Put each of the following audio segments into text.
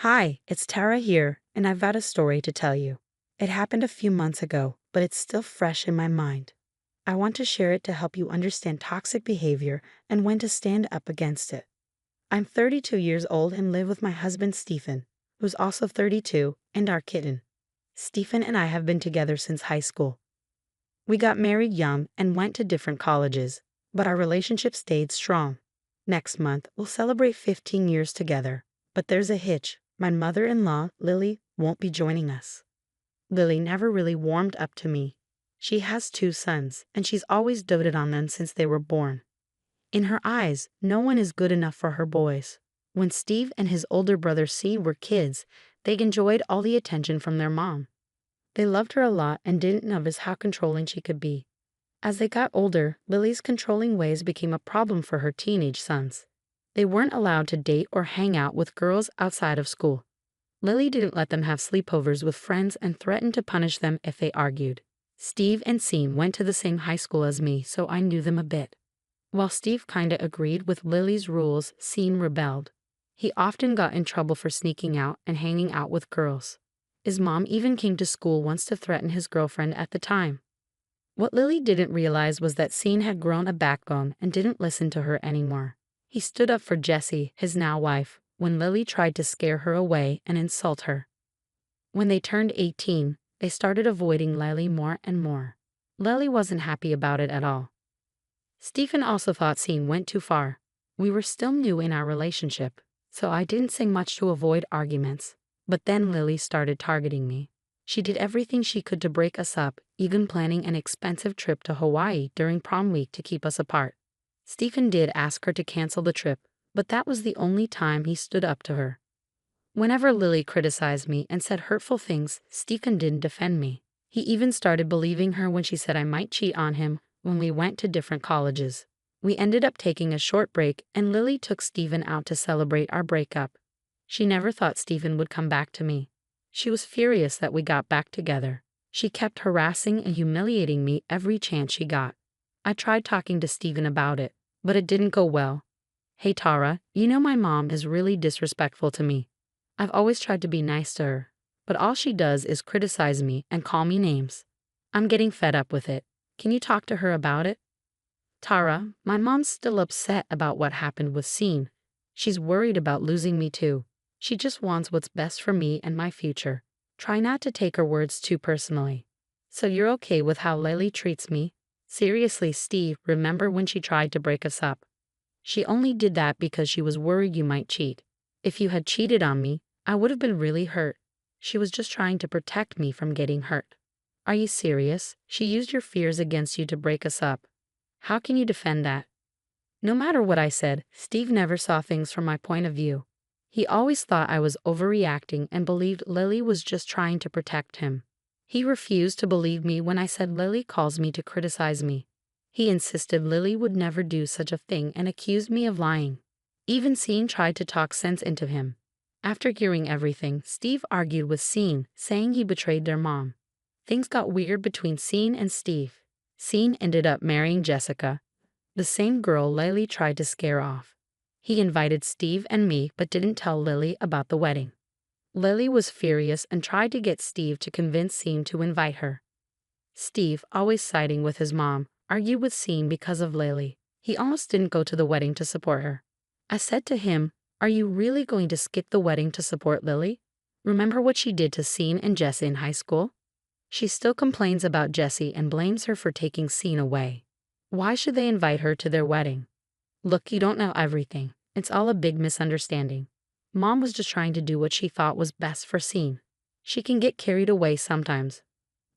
Hi, it's Tara here, and I've got a story to tell you. It happened a few months ago, but it's still fresh in my mind. I want to share it to help you understand toxic behavior and when to stand up against it. I'm 32 years old and live with my husband Stephen, who's also 32, and our kitten. Stephen and I have been together since high school. We got married young and went to different colleges, but our relationship stayed strong. Next month, we'll celebrate 15 years together. But there's a hitch. My mother-in-law, Lily, won't be joining us. Lily never really warmed up to me. She has two sons, and she's always doted on them since they were born. In her eyes, no one is good enough for her boys. When Steve and his older brother C were kids, they enjoyed all the attention from their mom. They loved her a lot and didn't notice how controlling she could be. As they got older, Lily's controlling ways became a problem for her teenage sons. They weren't allowed to date or hang out with girls outside of school. Lily didn't let them have sleepovers with friends and threatened to punish them if they argued. Steve and Sean went to the same high school as me, so I knew them a bit. While Steve kinda agreed with Lily's rules, Sean rebelled. He often got in trouble for sneaking out and hanging out with girls. His mom even came to school once to threaten his girlfriend at the time. What Lily didn't realize was that Sean had grown a backbone and didn't listen to her anymore. He stood up for Jessie, his now wife, when Lily tried to scare her away and insult her. When they turned 18, they started avoiding Lily more and more. Lily wasn't happy about it at all. Stephen also thought Sean went too far. We were still new in our relationship, so I didn't say much to avoid arguments. But then Lily started targeting me. She did everything she could to break us up, even planning an expensive trip to Hawaii during prom week to keep us apart. Stephen did ask her to cancel the trip, but that was the only time he stood up to her. Whenever Lily criticized me and said hurtful things, Stephen didn't defend me. He even started believing her when she said I might cheat on him when we went to different colleges. We ended up taking a short break and Lily took Stephen out to celebrate our breakup. She never thought Stephen would come back to me. She was furious that we got back together. She kept harassing and humiliating me every chance she got. I tried talking to Stephen about it, but it didn't go well. Hey Tara, you know my mom is really disrespectful to me. I've always tried to be nice to her, but all she does is criticize me and call me names. I'm getting fed up with it. Can you talk to her about it? Tara, my mom's still upset about what happened with Sean. She's worried about losing me too. She just wants what's best for me and my future. Try not to take her words too personally. So you're okay with how Lily treats me? Seriously, Steve, remember when she tried to break us up? She only did that because she was worried you might cheat. If you had cheated on me, I would have been really hurt. She was just trying to protect me from getting hurt. Are you serious? She used your fears against you to break us up. How can you defend that? No matter what I said, Steve never saw things from my point of view. He always thought I was overreacting and believed Lily was just trying to protect him. He refused to believe me when I said Lily calls me to criticize me. He insisted Lily would never do such a thing and accused me of lying. Even Sean tried to talk sense into him. After hearing everything, Steve argued with Sean, saying he betrayed their mom. Things got weird between Sean and Steve. Sean ended up marrying Jessica, the same girl Lily tried to scare off. He invited Steve and me but didn't tell Lily about the wedding. Lily was furious and tried to get Steve to convince Sean to invite her. Steve, always siding with his mom, argued with Sean because of Lily. He almost didn't go to the wedding to support her. I said to him, "Are you really going to skip the wedding to support Lily? Remember what she did to Sean and Jessie in high school? She still complains about Jessie and blames her for taking Sean away. Why should they invite her to their wedding? Look, you don't know everything. It's all a big misunderstanding. Mom was just trying to do what she thought was best for Sean. She can get carried away sometimes,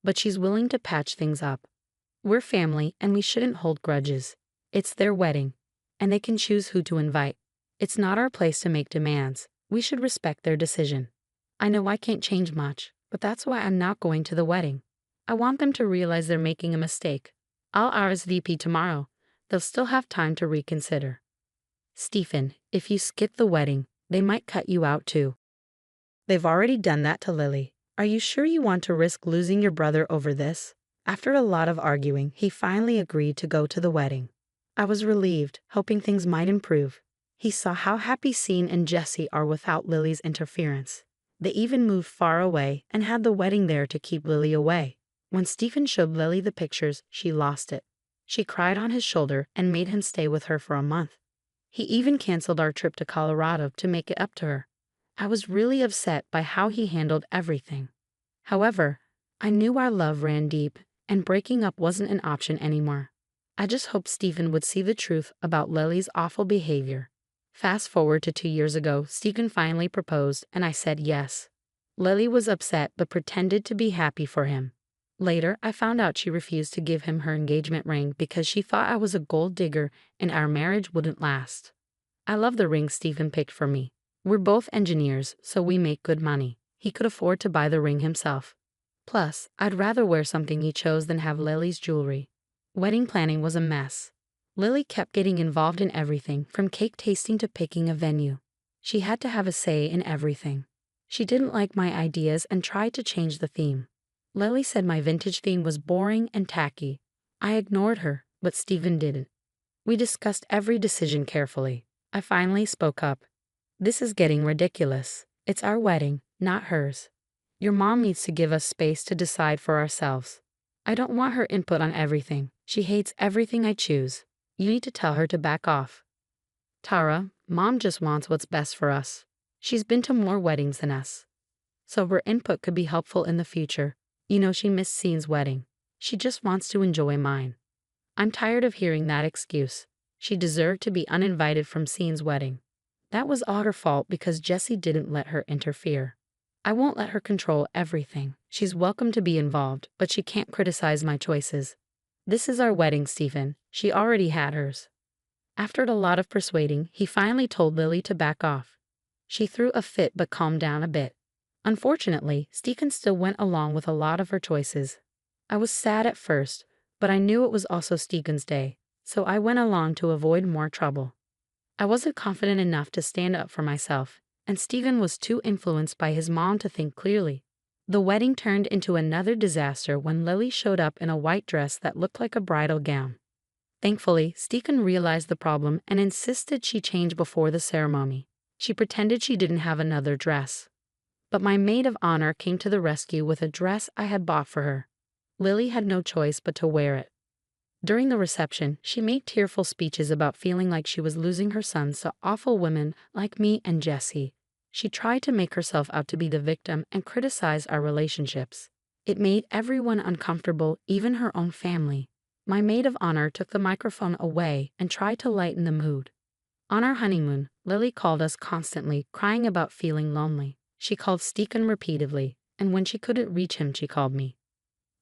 but she's willing to patch things up. We're family and we shouldn't hold grudges. It's their wedding, and they can choose who to invite. It's not our place to make demands. We should respect their decision. I know I can't change much, but that's why I'm not going to the wedding. I want them to realize they're making a mistake. I'll RSVP tomorrow. They'll still have time to reconsider." Stephen, if you skip the wedding, they might cut you out too. They've already done that to Lily. Are you sure you want to risk losing your brother over this? After a lot of arguing, he finally agreed to go to the wedding. I was relieved, hoping things might improve. He saw how happy Sean and Jesse are without Lily's interference. They even moved far away and had the wedding there to keep Lily away. When Stephen showed Lily the pictures, she lost it. She cried on his shoulder and made him stay with her for a month. He even canceled our trip to Colorado to make it up to her. I was really upset by how he handled everything. However, I knew our love ran deep, and breaking up wasn't an option anymore. I just hoped Stephen would see the truth about Lily's awful behavior. Fast forward to 2 years ago, Stephen finally proposed, and I said yes. Lily was upset but pretended to be happy for him. Later, I found out she refused to give him her engagement ring because she thought I was a gold digger and our marriage wouldn't last. I love the ring Stephen picked for me. We're both engineers, so we make good money. He could afford to buy the ring himself. Plus, I'd rather wear something he chose than have Lily's jewelry. Wedding planning was a mess. Lily kept getting involved in everything, from cake tasting to picking a venue. She had to have a say in everything. She didn't like my ideas and tried to change the theme. Lily said my vintage theme was boring and tacky. I ignored her, but Stephen didn't. We discussed every decision carefully. I finally spoke up. This is getting ridiculous. It's our wedding, not hers. Your mom needs to give us space to decide for ourselves. I don't want her input on everything. She hates everything I choose. You need to tell her to back off. Tara, Mom just wants what's best for us. She's been to more weddings than us. So her input could be helpful in the future. You know she missed Sean's wedding. She just wants to enjoy mine. I'm tired of hearing that excuse. She deserved to be uninvited from Sean's wedding. That was all her fault because Jesse didn't let her interfere. I won't let her control everything. She's welcome to be involved, but she can't criticize my choices. This is our wedding, Stephen. She already had hers. After a lot of persuading, he finally told Lily to back off. She threw a fit but calmed down a bit. Unfortunately, Stephen still went along with a lot of her choices. I was sad at first, but I knew it was also Stephen's day, so I went along to avoid more trouble. I wasn't confident enough to stand up for myself, and Stephen was too influenced by his mom to think clearly. The wedding turned into another disaster when Lily showed up in a white dress that looked like a bridal gown. Thankfully, Stephen realized the problem and insisted she change before the ceremony. She pretended she didn't have another dress. But my maid of honor came to the rescue with a dress I had bought for her. Lily had no choice but to wear it. During the reception, she made tearful speeches about feeling like she was losing her sons to awful women like me and Jesse. She tried to make herself out to be the victim and criticize our relationships. It made everyone uncomfortable, even her own family. My maid of honor took the microphone away and tried to lighten the mood. On our honeymoon, Lily called us constantly, crying about feeling lonely. She called Stephen repeatedly, and when she couldn't reach him, she called me.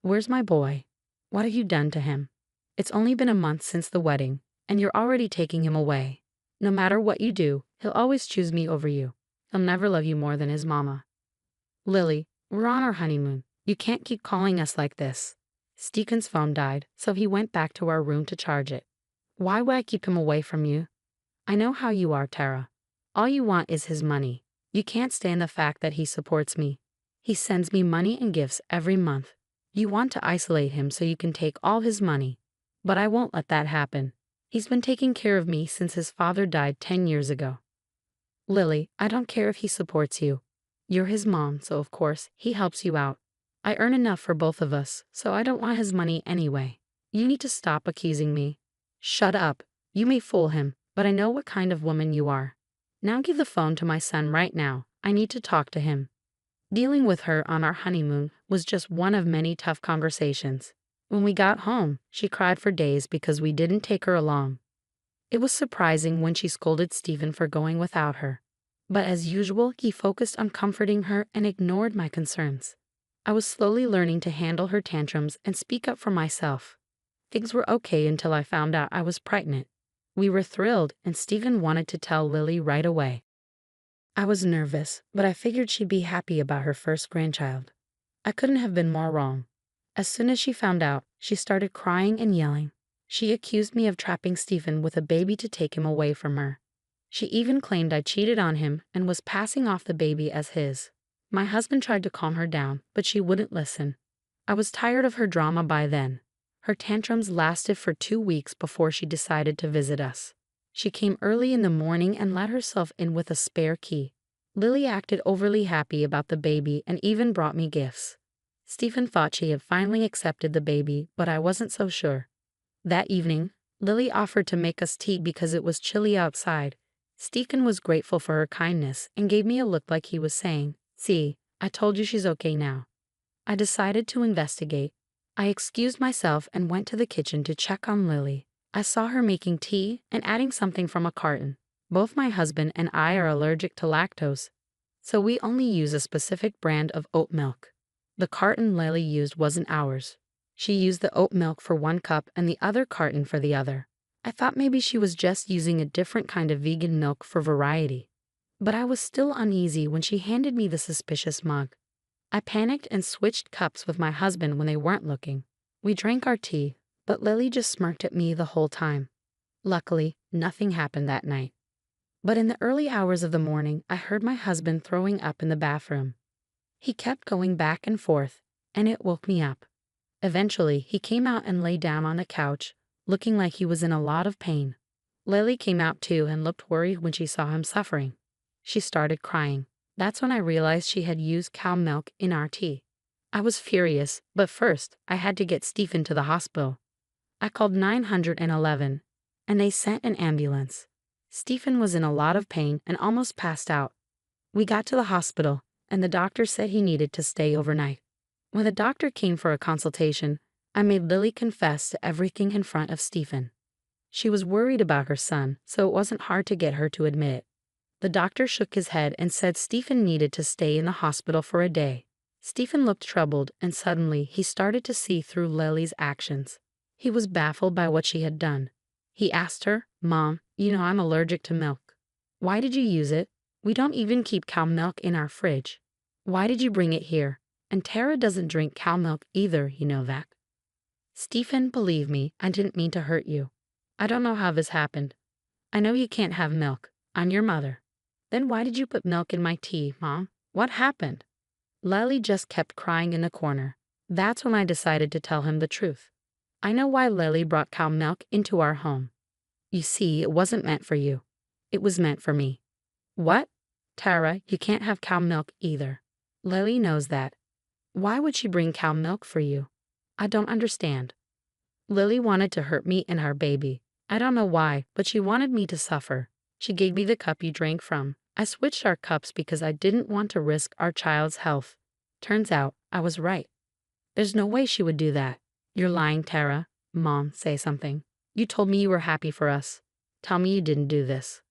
"Where's my boy? What have you done to him? It's only been a month since the wedding, and you're already taking him away. No matter what you do, he'll always choose me over you. He'll never love you more than his mama." "Lily, we're on our honeymoon. You can't keep calling us like this." Stephen's phone died, so he went back to our room to charge it. "Why would I keep him away from you? I know how you are, Tara. All you want is his money. You can't stand the fact that he supports me. He sends me money and gifts every month. You want to isolate him so you can take all his money. But I won't let that happen. He's been taking care of me since his father died 10 years ago. Lily, I don't care if he supports you. You're his mom, so of course, he helps you out. I earn enough for both of us, so I don't want his money anyway. You need to stop accusing me." "Shut up. You may fool him, but I know what kind of woman you are. Now give the phone to my son right now. I need to talk to him." Dealing with her on our honeymoon was just one of many tough conversations. When we got home, she cried for days because we didn't take her along. It was surprising when she scolded Stephen for going without her. But as usual, he focused on comforting her and ignored my concerns. I was slowly learning to handle her tantrums and speak up for myself. Things were okay until I found out I was pregnant. We were thrilled, and Stephen wanted to tell Lily right away. I was nervous, but I figured she'd be happy about her first grandchild. I couldn't have been more wrong. As soon as she found out, she started crying and yelling. She accused me of trapping Stephen with a baby to take him away from her. She even claimed I cheated on him and was passing off the baby as his. My husband tried to calm her down, but she wouldn't listen. I was tired of her drama by then. Her tantrums lasted for 2 weeks before she decided to visit us. She came early in the morning and let herself in with a spare key. Lily acted overly happy about the baby and even brought me gifts. Stephen thought she had finally accepted the baby, but I wasn't so sure. That evening, Lily offered to make us tea because it was chilly outside. Stephen was grateful for her kindness and gave me a look like he was saying, "See, I told you she's okay now." I decided to investigate. I excused myself and went to the kitchen to check on Lily. I saw her making tea and adding something from a carton. Both my husband and I are allergic to lactose, so we only use a specific brand of oat milk. The carton Lily used wasn't ours. She used the oat milk for one cup and the other carton for the other. I thought maybe she was just using a different kind of vegan milk for variety. But I was still uneasy when she handed me the suspicious mug. I panicked and switched cups with my husband when they weren't looking. We drank our tea, but Lily just smirked at me the whole time. Luckily, nothing happened that night. But in the early hours of the morning, I heard my husband throwing up in the bathroom. He kept going back and forth, and it woke me up. Eventually, he came out and lay down on a couch, looking like he was in a lot of pain. Lily came out too and looked worried when she saw him suffering. She started crying. That's when I realized she had used cow milk in our tea. I was furious, but first, I had to get Stephen to the hospital. I called 911, and they sent an ambulance. Stephen was in a lot of pain and almost passed out. We got to the hospital, and the doctor said he needed to stay overnight. When the doctor came for a consultation, I made Lily confess to everything in front of Stephen. She was worried about her son, so it wasn't hard to get her to admit it. The doctor shook his head and said Stephen needed to stay in the hospital for a day. Stephen looked troubled, and suddenly he started to see through Lily's actions. He was baffled by what she had done. He asked her, "Mom, you know I'm allergic to milk. Why did you use it? We don't even keep cow milk in our fridge. Why did you bring it here? And Tara doesn't drink cow milk either, you know that." "Stephen, believe me, I didn't mean to hurt you. I don't know how this happened. I know you can't have milk. I'm your mother." "Then why did you put milk in my tea, Mom? What happened?" Lily just kept crying in the corner. That's when I decided to tell him the truth. "I know why Lily brought cow milk into our home. You see, it wasn't meant for you. It was meant for me." "What?" "Tara, you can't have cow milk either. Lily knows that. Why would she bring cow milk for you? I don't understand." "Lily wanted to hurt me and our baby. I don't know why, but she wanted me to suffer. She gave me the cup you drank from. I switched our cups because I didn't want to risk our child's health. Turns out, I was right. There's no way she would do that." "You're lying, Tara." "Mom, say something. You told me you were happy for us. Tell me you didn't do this."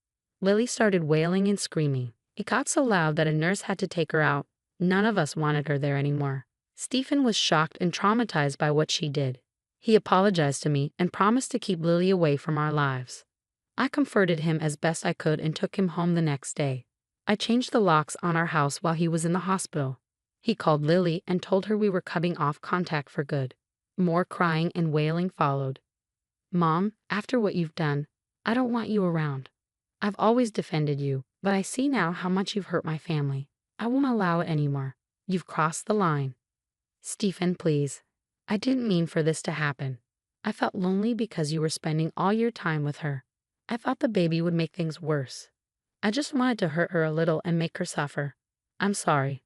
Lily started wailing and screaming. It got so loud that a nurse had to take her out. None of us wanted her there anymore. Stephen was shocked and traumatized by what she did. He apologized to me and promised to keep Lily away from our lives. I comforted him as best I could and took him home the next day. I changed the locks on our house while he was in the hospital. He called Lily and told her we were cutting off contact for good. More crying and wailing followed. "Mom, after what you've done, I don't want you around. I've always defended you, but I see now how much you've hurt my family. I won't allow it anymore. You've crossed the line." "Stephen, please. I didn't mean for this to happen. I felt lonely because you were spending all your time with her. I thought the baby would make things worse. I just wanted to hurt her a little and make her suffer. I'm sorry.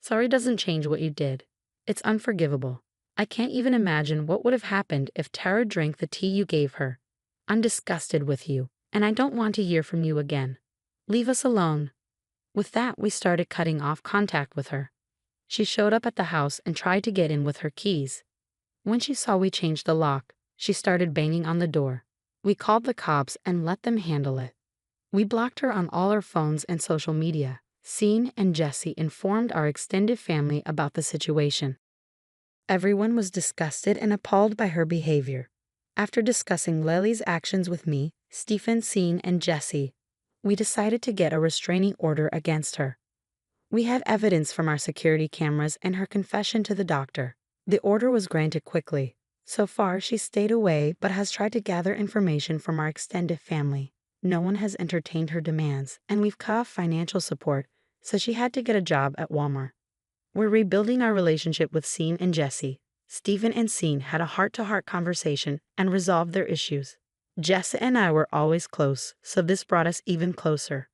Sorry doesn't change what you did. It's unforgivable. I can't even imagine what would have happened if Tara drank the tea you gave her. I'm disgusted with you, and I don't want to hear from you again. Leave us alone." With that, we started cutting off contact with her. She showed up at the house and tried to get in with her keys. When she saw we changed the lock, she started banging on the door. We called the cops and let them handle it. We blocked her on all our phones and social media. Sean and Jesse informed our extended family about the situation. Everyone was disgusted and appalled by her behavior. After discussing Lily's actions with me, Stephen, Sean, and Jesse, we decided to get a restraining order against her. We had evidence from our security cameras and her confession to the doctor. The order was granted quickly. So far, she stayed away but has tried to gather information from our extended family. No one has entertained her demands, and we've cut off financial support, so she had to get a job at Walmart. We're rebuilding our relationship with Sean and Jesse. Stephen and Sean had a heart-to-heart conversation and resolved their issues. Jessa and I were always close, so this brought us even closer.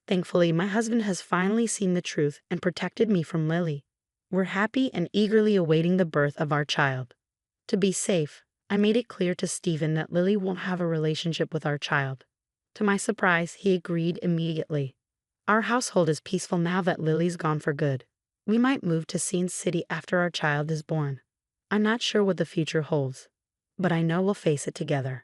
Thankfully, my husband has finally seen the truth and protected me from Lily. We're happy and eagerly awaiting the birth of our child. To be safe, I made it clear to Stephen that Lily won't have a relationship with our child. To my surprise, he agreed immediately. Our household is peaceful now that Lily's gone for good. We might move to Scene City after our child is born. I'm not sure what the future holds, but I know we'll face it together.